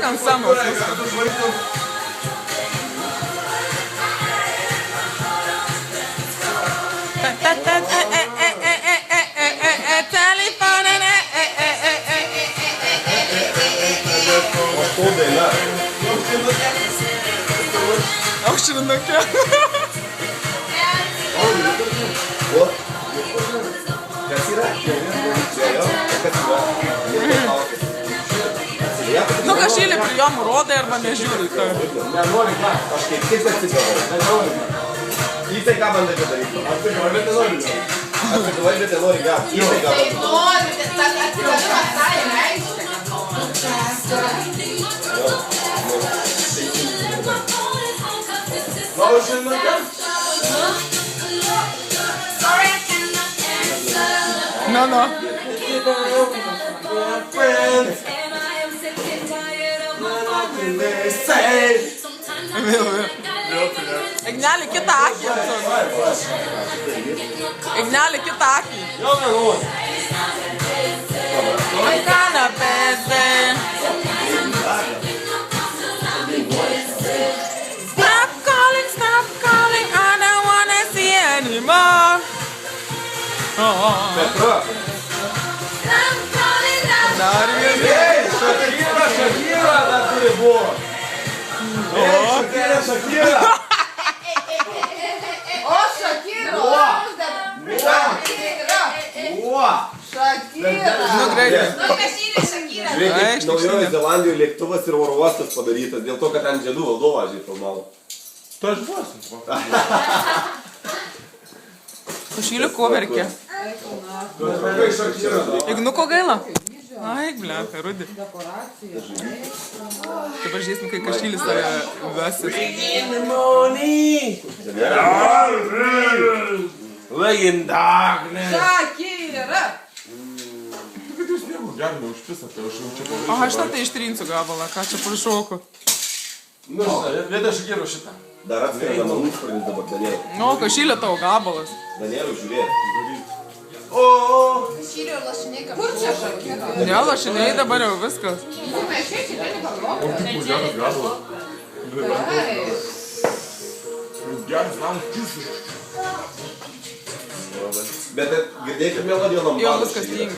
Dainuok ant scenos. O daina. Aukštinukė. O? Kas yra? Jo, kas yra? Nu, kažkaip prijom rodai arba nežiūri. Nenori, ką? Aš kaip atsigavau. Nenori. Įtai ką bandai padaryti? Atsigavai, bet nenori. Atsigavai, bet nenori gauti. Įtai ką bandai. Tai nori, bet tas atsigavimas tai reiškia. No. Ignelį kitą akį. Ignelį kitą akį. Kanapėse. Stop calling, I don't wanna see anymore. Petra. Shakira dar turi buvo. Shakira. O, Shakira. Nu, greitai. Nu, Kašyrė Shakira. Žiūrėkit, Naujojo Zelandijoje lėktuvas ir oro uostas padarytas dėl to, kad ten žiedų valdovą filmavo. To aš buosiu. Kašylį ko verkė? Ignuko gaila? Ai, blėta, Rudi. Tai pažiūrėsim, kai Kašylis tave vesis. Legendarne. Shakira. Kad jūs nieko gerime užpisate, aš jau čia pavadžiu. O, aš tai ištrinsiu gabalą, ką čia prašoku. Nu, vietą Shakiro šitą. Dar atskrenda namų sprendis dabar, Daniel. Nu, Kašylė tavo gabalas. Danieliu, žiūrėk. Kašyrė lašiniai. Kur čia Shakira? Ne, lašiniai dabar jau viskas. Nu, mes čia čia nepagalvojame. O kaip geras gabalas. Geras namas kisas. Bet girdėkit melodiją Jau lambado. viskas tingi.